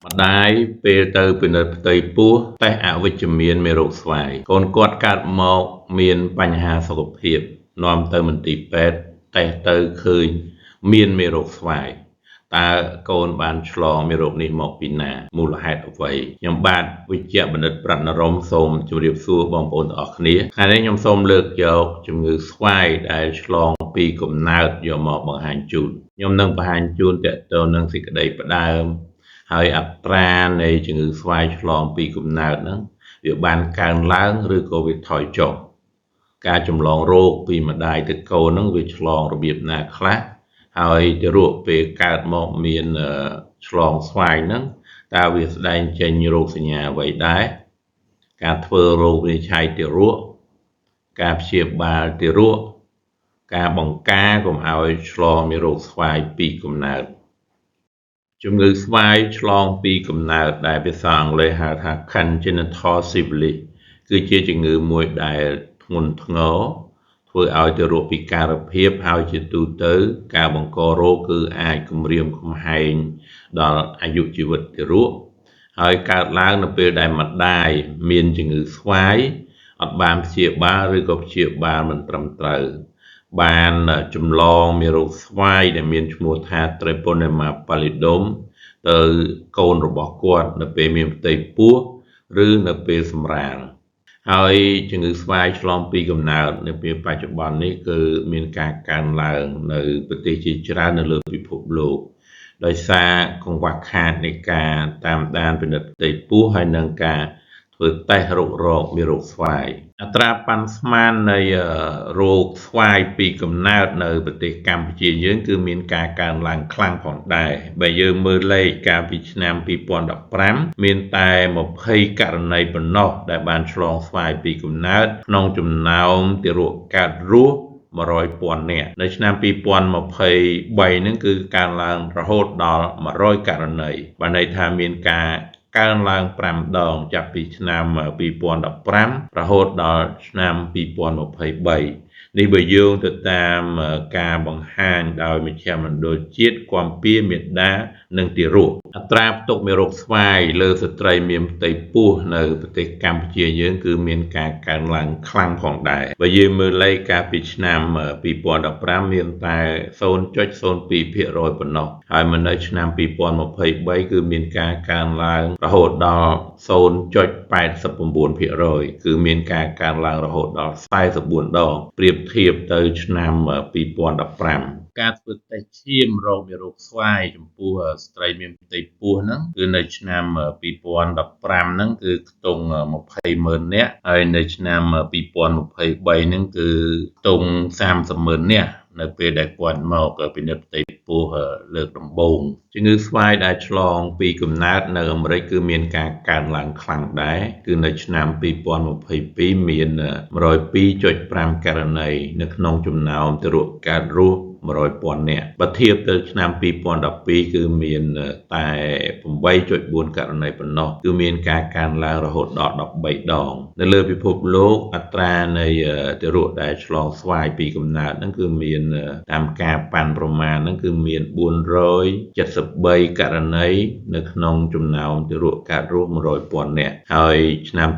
ម្ដាយពេលទៅពិនិត្យផ្ទៃពោះតេស្តអវិជ្ជមានមេរោគស្វាយកូនគាត់កើតមកមានបញ្ហាសុខភាពនាំទៅមន្ទីរពេទ្យតេស្តទៅឃើញមានមេរោគស្វាយតើកូនបានឆ្លងមេរោគនេះមកពីណាមូលហេតុអ្វីខ្ញុំបាទវិជ្ជបណ្ឌិតប្រាត់នរមសូមជម្រាបសួរបងប្អូនទាំងអស់គ្នាថ្ងៃនេះខ្ញុំសូមលើកយកជំងឺស្វាយដែលឆ្លងពីកំណើតយកមកបង្ហាញជូនខ្ញុំនឹងបង្ហាញជូនទាក់ទងនឹងសេចក្តីផ្ដើមហើយអត្រានៃជំងឺស្វាយឆ្លងពីកំណើតហ្នឹងវាបានកើនឡើងឬក៏វាថយចុះការចម្លងរោគពីម្ដាយទៅកូនហ្នឹងវាឆ្លងរបៀបណាខ្លះហើយទារកពេលកើតមកមានឆ្លងស្វាយហ្នឹងតើវាស្ដែងចេញរោគសញ្ញាអ្វីដែរការធ្វើរោគវិនិច្ឆ័យទារកការព្យាបាលទារកការបង្ការកុំឲ្យឆ្លងមេរោគស្វាយពីកំណើតជំងឺស្វាយឆ្លងពីកំណើតដែលភាសាអង់គ្លេសហៅថា congenital syphilis គឺជាជំងឺមួយដែលធ្ងន់ធ្ងរធ្វើឲ្យទារកពិការភាពហើយជាទូទៅការបង្ករោគគឺអាចគំរាមកំហែងដល់អាយុជីវិតទារកហើយកើតឡើងនៅពេលដែលម្ដាយមានជំងឺស្វាយអត់បានព្យាបាលឬក៏ព្យាបាលមិនត្រឹមត្រូវបានចម្លងមេរោគស្វាយដែលមានឈ្មោះថា Treponema pallidum ទៅកូនរបស់គាត់នៅពេលមានផ្ទៃពោះឬនៅពេលសម្រាលហើយជំងឺស្វាយឆ្លងពីកំណើតនៅពេលបច្ចុប្បន្ននេះគឺមានការកើនឡើងនៅប្រទេសជាច្រើននៅលើពិភពលោកដោយសារកង្វះខាតនៃការតាមដានពិនិត្យផ្ទៃពោះហើយនិងការធ្វើតេស្តរុករកមេរោគស្វាយអត្រាប៉ាន់ស្មាននៃរោគស្វាយពីកំណើតនៅប្រទេសកម្ពុជាយើងគឺមានការកើនឡើងខ្លាំងផងដែរបើយើងមើលលេខកាលពីឆ្នាំ2015មានតែ20ករណីប៉ុណ្ណោះដែលបានឆ្លងស្វាយពីកំណើតក្នុងចំណោមទារកកើតរស់100,000 នាក់នៅឆ្នាំ2023ហ្នឹងគឺកើនឡើងរហូតដល់100ករណីបានន័យថាមានការកើនឡើង5ដងចាប់ពីឆ្នាំ2015រហូតដល់ឆ្នាំ2023នេះបើយោងទៅតាមការបង្ហាញដោយមជ្ឈមណ្ឌលជាតិគាំពារមាតានិងទារកអត្រាផ្ទុកមេរោគស្វាយលើស្ត្រីមានផ្ទៃពោះនៅប្រទេសកម្ពុជាយើងគឺមានការកើនឡើងខ្លាំងផងដែរបើយើងមើលលេខកាលពីឆ្នាំ2015មានតែ0.02% ប៉ុណ្ណោះហើយមកនៅឆ្នាំ2023គឺមានការកើនឡើងរហូតដល់0.89% គឺមានការកើនឡើងរហូតដល់44ដងប្រៀបធៀបទៅឆ្នាំ2015ការធ្វើតេស្តឈាមរោគមេរោគស្វាយចំពោះស្ត្រីមានផ្ទៃពោះហ្នឹងគឺនៅឆ្នាំ2015ហ្នឹងគឺខ្ទង់20,000 នាក់ហើយនៅឆ្នាំ2023ហ្នឹងគឺខ្ទង់30,000 នាក់នៅពេលដែលគាត់មកពិនិត្យផ្ទៃពោះលើកដំបូងជំងឺស្វាយដែលឆ្លងពីកំណើតនៅអាមេរិកគឺមានការកើនឡើងខ្លាំងដែរគឺនៅឆ្នាំ2022មាន102.5ករណីនៅក្នុងចំណោមទារកកើតរស់100,000 នាក់បើធៀបទៅឆ្នាំ2012គឺមានតែ8.4ករណីប៉ុណ្ណោះគឺមានការកើនឡើងរហូតដល់13ដងនៅលើពិភពលោកអត្រានៃទារកដែលឆ្លងស្វាយពីកំណើតហ្នឹងគឺមានតាមការប៉ាន់ប្រមាណហ្នឹងគឺមាន473ករណីនៅក្នុងចំណោមទារកកើតរស់100,000 នាក់ហើយឆ្នាំ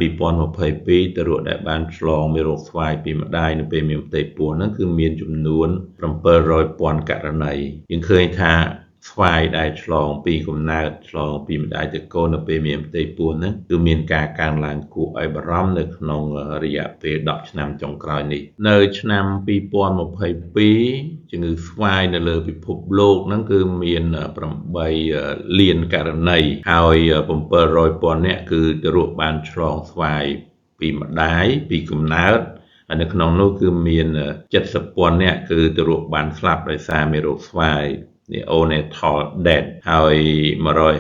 2022ទារកដែលបានឆ្លងមេរោគស្វាយពីម្ដាយនៅពេលមានផ្ទៃពោះហ្នឹងគឺមានចំនួន700,000ករណីយើងឃើញថាស្វាយដែលឆ្លងពីកំណើតឆ្លងពីម្ដាយទៅកូននៅពេលមានផ្ទៃពោះហ្នឹងគឺមានការកើនឡើងគួរឲ្យបារម្ភនៅក្នុងរយៈពេល10ឆ្នាំចុងក្រោយនេះនៅឆ្នាំ2022ជំងឺស្វាយនៅលើពិភពលោកហ្នឹងគឺមាន8លានករណីហើយ700,000 នាក់គឺទារកបានឆ្លងស្វាយពីម្ដាយពីកំណើតហើយនៅក្នុងនោះគឺមាន70,000 នាក់គឺទារកបានស្លាប់ដោយសារមេរោគស្វាយneonatal death ហើយ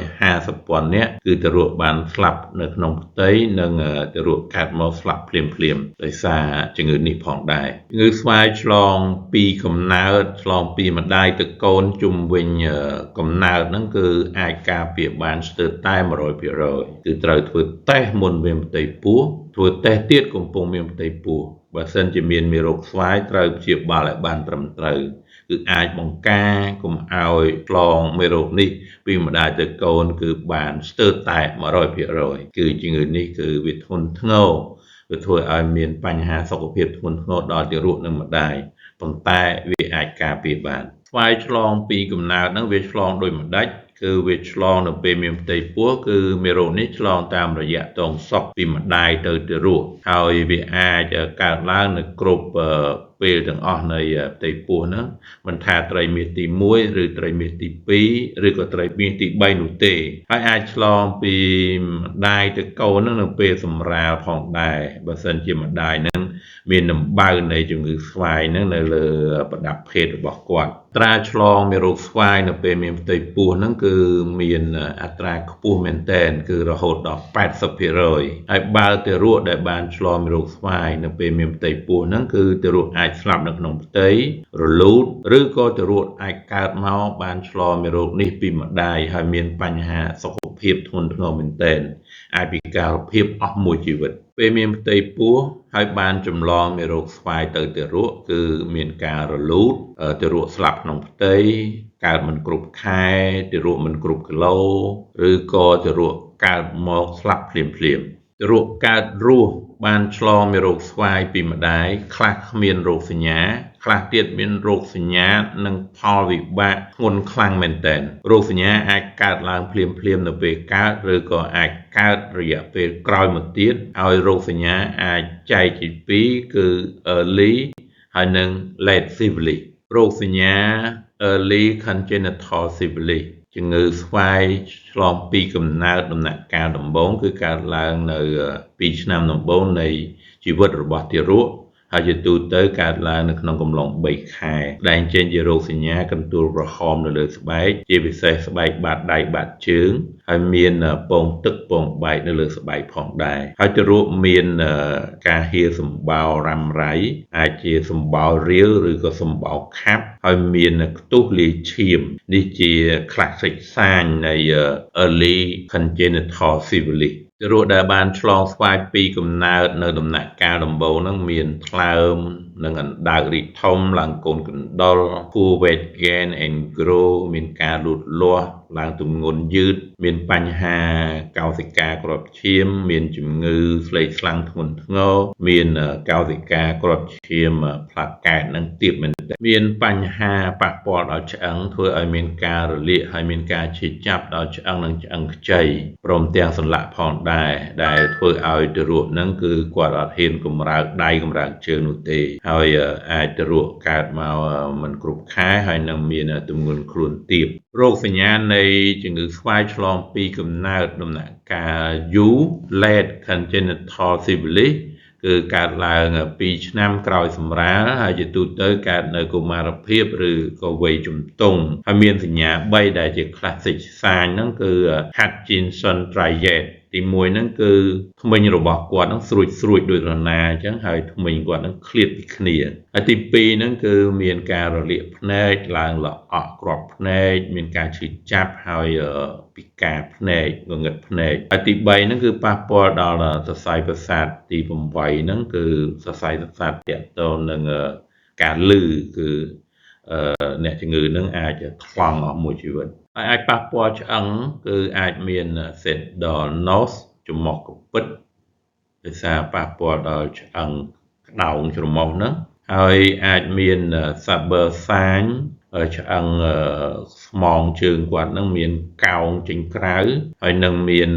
150,000 នាក់គឺទារកបានស្លាប់នៅក្នុងផ្ទៃនិងទារកកើតមកស្លាប់ភ្លាមៗដោយសារជំងឺនេះផងដែរជំងឺស្វាយឆ្លងពីកំណើតឆ្លងពីម្ដាយទៅកូនជុំវិញកំណើតហ្នឹងគឺអាចការពារបានស្ទើរតែ 100% គឺត្រូវធ្វើតេស្តមុនមានផ្ទៃពោះធ្វើតេស្តទៀតកំពុងមានផ្ទៃពោះបើសិនជាមានមេរោគស្វាយត្រូវព្យាបាលឲ្យបានត្រឹមត្រូវ គឺអាចបង្ការកុំឲ្យឆ្លងមេរោគនេះពីម្ដាយទៅកូនគឺបានស្ទើរតែ 100% គឺជំងឺនេះគឺវាធ្ងន់ធ្ងរវាធ្វើឲ្យមានបញ្ហាសុខភាពធ្ងន់ធ្ងរដល់ទារកនិងម្ដាយប៉ុន្តែវាអាចការពារបានស្វាយឆ្លងពីកំណើតហ្នឹងវាឆ្លងដោយម្ដេចគឺវាឆ្លងនៅពេលមានផ្ទៃពោះគឺមេរោគនេះឆ្លងតាមរយៈទងសុកពីម្ដាយទៅទារកហើយវាអាចកើតឡើងនៅគ្រប់ពេលទាំងអស់នៃផ្ទៃពោះហ្នឹងមិនថាត្រីមាសទី1ឬត្រីមាសទី2ឬក៏ត្រីមាសទី3នោះទេហើយអាចឆ្លងពីម្ដាយទៅកូនហ្នឹងនៅពេលសម្រាលផងដែរបើសិនជាម្ដាយហ្នឹងមានដំបៅនៃជំងឺស្វាយហ្នឹងនៅលើប្រដាប់ភេទរបស់គាត់ត្រាឆ្លងមេរោគស្វាយនៅពេលមានផ្ទៃពោះហ្នឹងគឺមានអត្រាខ្ពស់មែនទែនគឺរហូតដល់ 80% ហើយបើទារកដែលបានឆ្លងមេរោគស្វាយនៅពេលមានផ្ទៃពោះហ្នឹងគឺទារកអាចស្លាប់នៅក្នុងផ្ទៃរលូតឬក៏ទារកអាចកើតមកបានឆ្លងមេរោគនេះពីម្ដាយហើយមានបញ្ហាសុខភាពធ្ងន់ធ្ងរមែនទែនអាចពិការភាពអស់មួយជីវិតពេលមានផ្ទៃពោះហើយបានចម្លងមេរោគស្វាយទៅទារកគឺមានការរលូតទារកស្លាប់ក្នុងផ្ទៃកើតមិនគ្រប់ខែទារកមិនគ្រប់គីឡូឬក៏ទារកកើតមកស្លាប់ភ្លាមទារកកើតរស់បានឆ្លងមេរោគស្វាយពីម្ដាយខ្លះគ្មានរោគសញ្ញាខ្លះទៀតមានរោគសញ្ញានិងផលវិបាកធ្ងន់ខ្លាំងមែនទែនរោគសញ្ញាអាចកើតឡើងភ្លាមនៅពេលកើតឬក៏អាចកើតរយៈពេលក្រោយមកទៀតហើយរោគសញ្ញាអាចចែកជាពីរគឺ early ហើយនិង late syphilis រោគសញ្ញា early congenital syphilis ជំងឺស្វាយឆ្លងពីកំណើតដំណាក់កាលដំបូងគឺកើតឡើងនៅ2ឆ្នាំដំបូងនៃជីវិតរបស់ទារកហើយជាទូទៅកើតឡើងនៅក្នុងកំឡុង3ខែដែលចេញជារោគសញ្ញាកន្ទួលក្រហមនៅលើស្បែកជាពិសេសស្បែកបាតដៃបាតជើងហើយមានពងទឹកពងបែកនៅលើស្បែកផងដែរហើយទារកមានការហៀសម្បោររ៉ាំរ៉ៃអាចជាសម្បោររាវឬក៏សម្បោរខាប់ហើយមានខ្ទុះលាយឈាមនេះជា classic sign នៃ early congenital syphilisទារកដែលបានឆ្លងស្វាយពីកំណើតនៅដំណាក់កាលដំបូងហ្នឹងមានថ្លើមនិងអណ្ដើករីកធំឡើងកូនកណ្ដុរ poor weight gain and grow មានការលូតលាស់ឡើងទម្ងន់យឺតមានបញ្ហាកោសិកាគ្រាប់ឈាមមានជំងឺស្លេកស្លាំងធ្ងន់ធ្ងរមានកោសិកាគ្រាប់ឈាមផ្លាកែតនិងទាបមែនទែនមានបញ្ហាប៉ះពាល់ដល់ឆ្អឹងធ្វើឲ្យមានការរលាកហើយមានការឈឺចាប់ដល់ឆ្អឹងនិងឆ្អឹងខ្ចីព្រមទាំងសន្លាក់ផងដែរដែលធ្វើឲ្យទារកហ្នឹងគឺគាត់អត់ហ៊ានកម្រើកដៃកម្រើកជើងនោះទេហើយអាចទារកកើតមកមិនគ្រប់ខែហើយនឹងមានទម្ងន់ខ្លួនទាបរោគសញ្ញានៃជំងឺស្វាយឆ្លងពីកំណើតដំណាក់កាលយូរ late congenital syphilis គឺកើតឡើង2ឆ្នាំក្រោយសម្រាលហើយជាទូទៅកើតនៅកុមារភាពឬក៏វ័យជំទង់ហើយមានសញ្ញា3ដែលជា classic sign ហ្នឹងគឺ Hutchinson triad ទី1ហ្នឹងគឺធ្មេញរបស់គាត់ហ្នឹងស្រួចដូចរណាអញ្ចឹងហើយធ្មេញគាត់ហ្នឹងឃ្លាតពីគ្នាហើយទី2ហ្នឹងគឺមានការរលាកភ្នែកឡើងល្អក់គ្រាប់ភ្នែកមានការឈឺចាប់ហើយពិការភ្នែកងងឹតភ្នែកហើយទី3ហ្នឹងគឺប៉ះពាល់ដល់សរសៃប្រសាទទី8ហ្នឹងគឺសរសៃប្រសាទទាក់ទងនឹងការឮគឺអ្នកជំងឺនឹងអាចថ្លង់អស់មួយជីវិតហើយអាចប៉ះពាល់ឆ្អឹងគឺអាចមានសេតដល់ nose ច្រមុះកពិតដោយសារប៉ះពាល់ដល់ឆ្អឹងក្តោងច្រមុះហ្នឹងហើយអាចមាន Saber sign ឆ្អឹងស្មងជើងគាត់ហ្នឹងមានកោងចេញក្រៅហើយនឹងមាន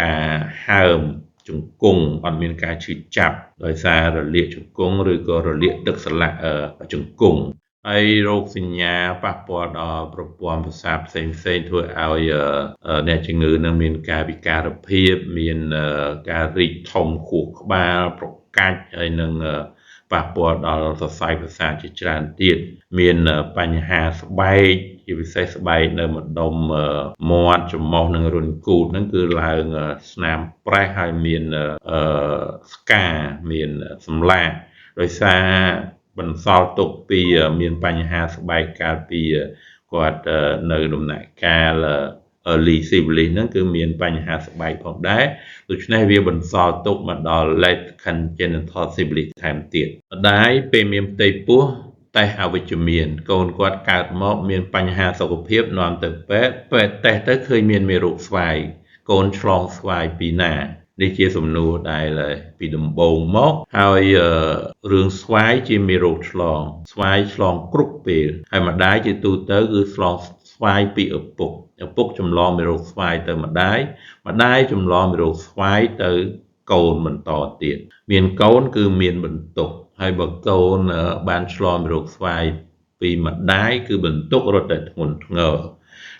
ការហើមជង្គង់អត់មានការឈឺចាប់ដោយសាររលាកជង្គង់ឬក៏រលាកទឹកសន្លាក់ជង្គង់ហើយរោគសញ្ញាប៉ះពាល់ដល់ប្រព័ន្ធប្រសាទផ្សេងធ្វើឲ្យអ្នកជំងឺនឹងមានការពិការភាពមានការរីកធំខួរក្បាលប្រកាច់ហើយនឹងប៉ះពាល់ដល់សរសៃប្រសាទជាច្រើនទៀតមានបញ្ហាស្បែកជាពិសេសស្បែកនៅម្ដុំមាត់ច្រមុះនិងរុនគូតហ្នឹងគឺឡើងស្នាមប្រេះហើយមានស្កាមានសម្លាកដោយសារបន្សល់ទុកពីមានបញ្ហាស្បែកកាលពីគាត់នៅដំណាក់កាលearly syphilis ហ្នឹងគឺមានបញ្ហាស្បែកផងដែរដូច្នេះវាបន្សល់ទុកមកដល់ late congenital syphilis ថែមទៀតម្ដាយពេលមានផ្ទៃពោះ តេស្តអវិជ្ជមានកូនគាត់កើតមកមានបញ្ហាសុខភាពនាំទៅពេទ្យតេស្តទៅឃើញមានមេរោគស្វាយកូនឆ្លងស្វាយពីណានេះជាសំណួរដែលពីដំបូងមកហើយរឿងស្វាយជាមេរោគឆ្លងស្វាយឆ្លងគ្រប់ពេលហើយម្ដាយជាទូទៅគឺឆ្លងស្វាយពីឪពុកចម្លងមេរោគស្វាយទៅម្ដាយចម្លងមេរោគស្វាយទៅកូនបន្តទៀតមានកូនគឺមានបន្ទុកហើយបើកូនបានឆ្លងមេរោគស្វាយពីម្ដាយគឺបន្ទុករត់តែធ្ងន់ធ្ងរ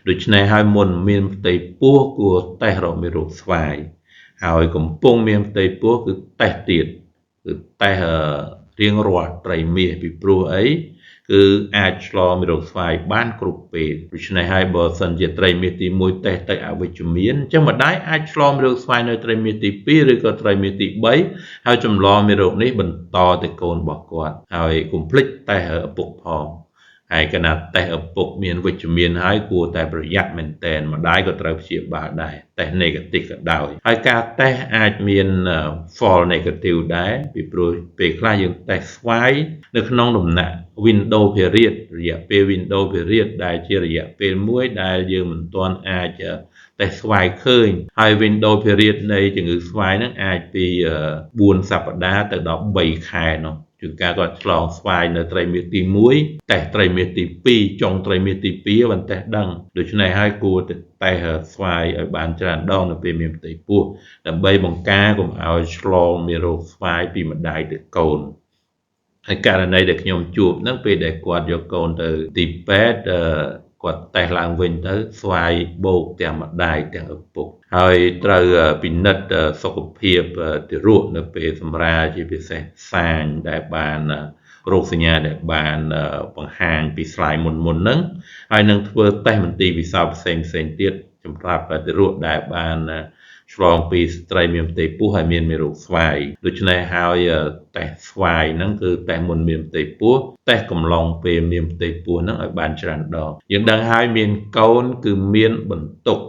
ដូច្នេះហើយមុនមានផ្ទៃពោះគួរតេស្តរកមេរោគស្វាយហើយកំពុងមានផ្ទៃពោះគឺតេស្តទៀតគឺតេស្តរៀងរាល់ត្រីមាសពីព្រោះអីគឺអាចឆ្លងមេរោគស្វាយបានគ្រប់ពេលដូច្នេះហើយបើសិនជាត្រីមាសទី1តេស្តទៅអវិជ្ជមានអញ្ចឹងម្ដាយអាចឆ្លងមេរោគស្វាយនៅត្រីមាសទី2ឬក៏ត្រីមាសទី3ហើយចម្លងមេរោគនេះបន្តទៅកូនរបស់គាត់ហើយកុំភ្លេចតេស្តឪពុកផងហើយគណៈតេស្តឪពុកមានវិជ្ជមានហើយគួរតែប្រយ័ត្នមែនទែនម្ដាយក៏ត្រូវព្យាបាលដែរតេស្ត negative ក៏ដោយហើយការតេស្តអាចមាន false negative ដែរពីព្រោះពេលខ្លះយើងតេស្តស្វាយនៅក្នុងដំណាក់ window period រយៈពេល window period ដែលជារយៈពេលមួយដែលយើងមិនទាន់អាចតេស្តស្វាយឃើញហើយ window period នៃជំងឺស្វាយហ្នឹងអាចពី4សប្តាហ៍ទៅដល់3ខែនោះជួនកាលគាត់ឆ្លងស្វាយនៅត្រីមាសទី1តេស្តត្រីមាសទី2ចុងត្រីមាសទី2បានតេស្តដឹងដូច្នេះហើយគួរតែតេស្តស្វាយឲ្យបានច្រើនដងនៅពេលមានផ្ទៃពោះដើម្បីបង្ការកុំឲ្យឆ្លងមេរោគស្វាយពីម្ដាយទៅកូនហើយករណីដែលខ្ញុំជួបហ្នឹងពេលដែលគាត់យកកូនទៅទីពេទ្យគាត់តេស្តឡើងវិញទៅស្វាយបោកទាំងម្ដាយទាំងឪពុកហើយត្រូវពិនិត្យសុខភាពទារកនៅពេលសម្រាលជាពិសេសសាញដែលបានរោគសញ្ញាដែលបានបង្ហាញពីស្លាយមុនហ្នឹងហើយនឹងធ្វើតេស្តមន្ទីរពិសោធន៍ផ្សេងទៀតសម្រាប់ទារកដែលបានឆ្លងពីស្ត្រីមានផ្ទៃពោះហើយមានមេរោគស្វាយដូច្នេះហើយតេស្តស្វាយហ្នឹងគឺតេស្តមុនមានផ្ទៃពោះតេស្តកំឡុងពេលមានផ្ទៃពោះហ្នឹងឲ្យបានច្រើនដងយើងដឹងហើយមានកូនគឺមានបន្ទុក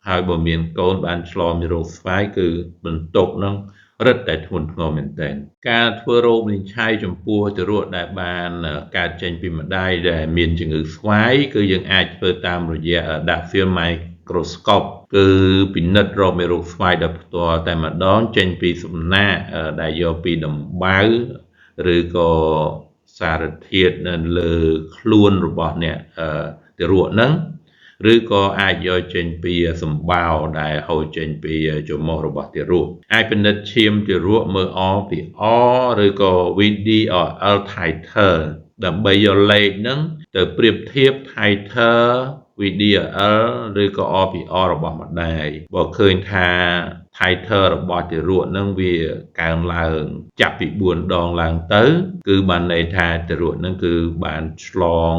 ហើយបើមានកូនបានឆ្លងមេរោគស្វាយគឺបន្ទុកហ្នឹងរឹតតែធ្ងន់ធ្ងរមែនទែនការធ្វើរោគវិនិច្ឆ័យចំពោះទារកដែលបានកើតចេញពីម្ដាយដែលមានជំងឺស្វាយគឺយើងអាចធ្វើតាមរយៈដាក់ film microscope គឺពិនិត្យរកមេរោគស្វាយដោយផ្ទាល់តែម្ដងចេញពីសំណាកដែលយកពីដំបៅឬក៏សារធាតុនៅលើខ្លួនរបស់អ្នកទារកហ្នឹងឬក៏អាចយកចេញពីសម្បោរដែលហូរចេញពីច្រមុះរបស់ទារកអាចពិនិត្យឈាមទារកមើល RPR ឬក៏ VDRL titer ដើម្បីយកលេខហ្នឹងទៅប្រៀបធៀប titer VDRL ឬក៏ RPR របស់ម្ដាយបើឃើញថា titer របស់ទារកហ្នឹងវាកើនឡើងចាប់ពី4ដងឡើងទៅគឺបានន័យថាទារកហ្នឹងគឺបានឆ្លង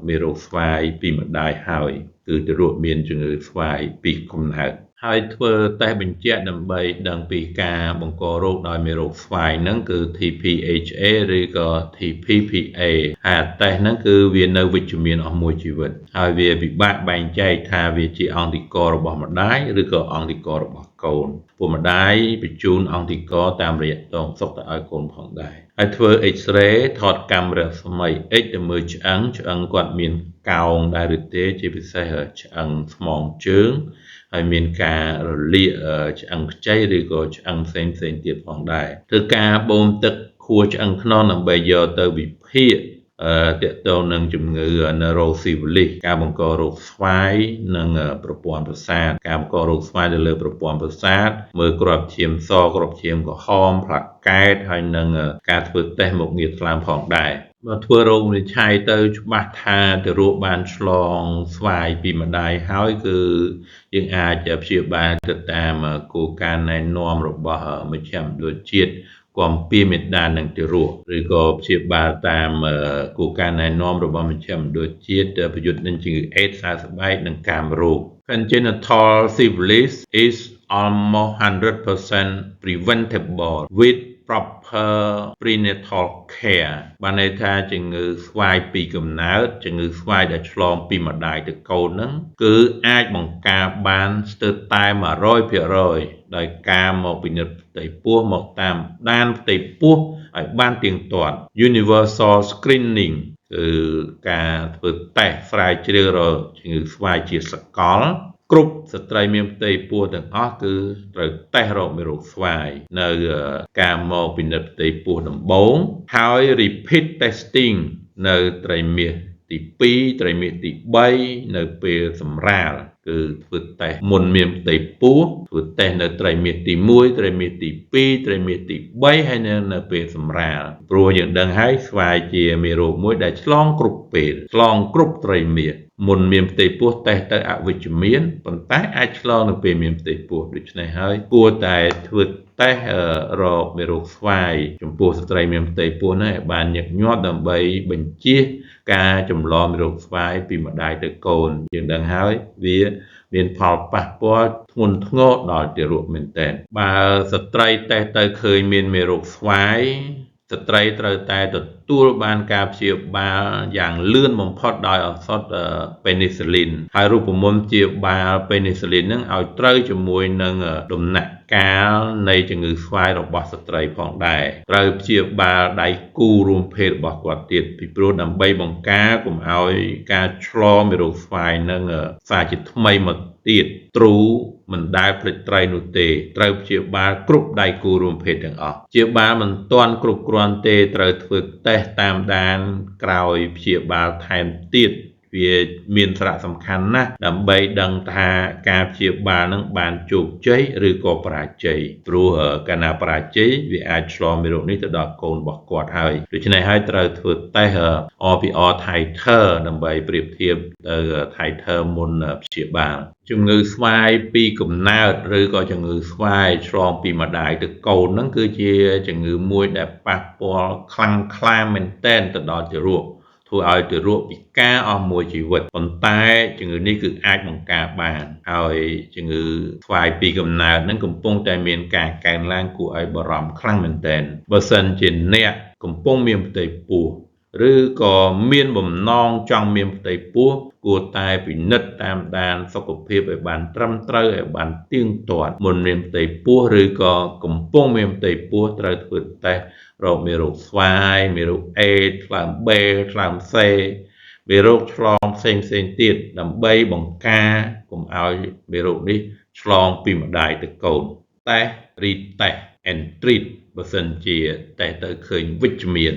មេរោគស្វាយពីម្ដាយហើយគឺទារកមានជំងឺស្វាយពីកំណើតហើយធ្វើតេស្តបញ្ជាក់ដើម្បីដឹងពីការបង្ករោគដោយមេរោគស្វាយហ្នឹងគឺ TPHA ឬក៏ TPPA ហើយតេស្តហ្នឹងគឺវានៅវិជ្ជមានអស់មួយជីវិតហើយវាពិបាកបែងចែកថាវាជាអង្គតិករបស់ម្ដាយឬក៏អង្គតិករបស់កូនព្រោះម្ដាយបញ្ជូនអង្គតិកតាមរយៈតងសុខទៅឲ្យកូនផងដែរហើយធ្វើ X-ray ថតកាមេរ៉ាស្មី X ទៅមើលឆ្អឹងគាត់មានកោងដែរឬទេជាពិសេសឆ្អឹងស្មងជើងហើយមានការរលាកឆ្អឹងខ្ចីឬក៏ឆ្អឹងផ្សេងទៀតផងដែរធ្វើការបូមទឹកខួរឆ្អឹងខ្នងដើម្បីយកទៅវិភាគទាក់ទងនឹងជំងឺ Neurosivilis ការបង្ករោគស្វាយនិងប្រព័ន្ធប្រសាទការបង្ករោគស្វាយទៅលើប្រព័ន្ធប្រសាទមើលគ្រាប់ឈាមសគ្រាប់ឈាមក្រហមផ្លាកែតហើយនិងការធ្វើតេស្តមុខងារថ្លើមផងដែរបើធ្វើរោគវិនិច្ឆ័យទៅច្បាស់ថាទារកបានឆ្លងស្វាយពីម្ដាយហើយគឺយើងអាចព្យាបាលទៅតាមគោលការណ៍ណែនាំរបស់មជ្ឈមណ្ឌលជាតិគាំពៀមេដានិងទារកឬក៏ព្យាបាលតាមគោលការណ៍ណែនាំរបស់មជ្ឈមណ្ឌលជាតិប្រយុទ្ធនឹងជំងឺអេដស៍សើស្បែកនិងកាមរោគ Congenital syphilis is almost 100% preventable with proper prenatal care បានន័យថាជំងឺស្វាយពីកំណើតជំងឺស្វាយដែលឆ្លងពីម្ដាយទៅកូនហ្នឹងគឺអាចបង្ការបានស្ទើរតែ 100% ដោយការមកពិនិត្យផ្ទៃពោះមកតាមដានផ្ទៃពោះឲ្យបានទៀងទាត់ Universal Screening គឺការធ្វើតេស្តស្រាវជ្រាវរកជំងឺស្វាយជាសកលគ្រប់ស្ត្រីមានផ្ទៃពោះទាំងអស់គឺត្រូវតេស្តរកមេរោគស្វាយនៅការមកពិនិត្យផ្ទៃពោះដំបូងហើយ repeat testing នៅត្រីមាសទី2ត្រីមាសទី3នៅពេលសម្រាលគឺធ្វើតេស្តមុនមានផ្ទៃពោះធ្វើតេស្តនៅត្រីមាសទី1ត្រីមាសទី2ត្រីមាសទី3ហើយនៅពេលសម្រាលព្រោះយើងដឹងហើយស្វាយជាមេរោគមួយដែលឆ្លងគ្រប់ពេលឆ្លងគ្រប់ត្រីមាសមុនមានផ្ទៃពោះតេស្តទៅអវិជ្ជមានប៉ុន្តែអាចឆ្លងនៅពេលមានផ្ទៃពោះដូច្នេះហើយគួរតែធ្វើតេស្តរកមេរោគស្វាយចំពោះស្ត្រីមានផ្ទៃពោះនេះឲ្យបានញឹកញាប់ដើម្បីបញ្ជៀសការចម្លងមេរោគស្វាយពីម្ដាយទៅកូនយើងដឹងហើយវាមានផលប៉ះពាល់ធ្ងន់ធ្ងរដល់ទារកមែនទែនបើស្ត្រីតេស្តទៅឃើញមានមេរោគស្វាយស្ត្រីត្រូវតែទទួលបានការព្យាបាលយ៉ាងលឿនបំផុតដោយឱសថpenicillin ហើយរូបមន្តព្យាបាល penicillin នឹងឲ្យត្រូវជាមួយនឹងដំណាក់កាលនៃជំងឺស្វាយរបស់ស្ត្រីផងដែរត្រូវព្យាបាលដៃគូរួមភេទរបស់គាត់ទៀតពីព្រោះដើម្បីបង្ការកុំឲ្យការឆ្លងមេរោគស្វាយនឹងសារជាថ្មីមកទៀតទ្រូមិនដែលភ្លេចត្រីនោះទេត្រូវព្យាបាលគ្រប់ដៃគូរួមភេទទាំងអស់ព្យាបាលមិនទាន់គ្រប់គ្រាន់ទេត្រូវធ្វើតេស្តតាមដានក្រោយព្យាបាលថែមទៀតវាមានសារៈសំខាន់ណាស់ដើម្បីដឹងថាការព្យាបាលនឹងបានជោគជ័យឬក៏បរាជ័យព្រោះកាលណាបរាជ័យវាអាចឆ្លងមេរោគនេះទៅដល់កូនរបស់គាត់ហើយដូច្នេះហើយត្រូវធ្វើតេស្ត RPR titer ដើម្បីប្រៀបធៀបទៅ titer មុនព្យាបាលជំងឺស្វាយពីកំណើតឬក៏ជំងឺស្វាយឆ្លងពីម្ដាយទៅកូនហ្នឹងគឺជាជំងឺមួយដែលប៉ះពាល់ខ្លាំងក្លាមែនទែនទៅដល់ទារកធ្វើឲ្យទារកពិការអស់មួយជីវិតប៉ុន្តែជំងឺនេះគឺអាចបង្ការបានហើយជំងឺស្វាយពីកំណើតហ្នឹងកំពុងតែមានការកើនឡើងគួរឲ្យបារម្ភខ្លាំងមែនទែនបើសិនជាអ្នកកំពុងមានផ្ទៃពោះឬក៏មានបំណងចង់មានផ្ទៃពោះគួរតែពិនិត្យតាមដានសុខភាពឲ្យបានត្រឹមត្រូវឲ្យបានទៀងទាត់មុនមានផ្ទៃពោះឬក៏កំពុងមានផ្ទៃពោះត្រូវធ្វើតេស្តរកមេរោគស្វាយមេរោគអេដថ្លើមបេថ្លើមសេមេរោគឆ្លងផ្សេងទៀតដើម្បីបង្ការកុំឲ្យមេរោគនេះឆ្លងពីម្ដាយទៅកូនតេស្ត retest and treat បើសិនជាតេស្តទៅឃើញវិជ្ជមាន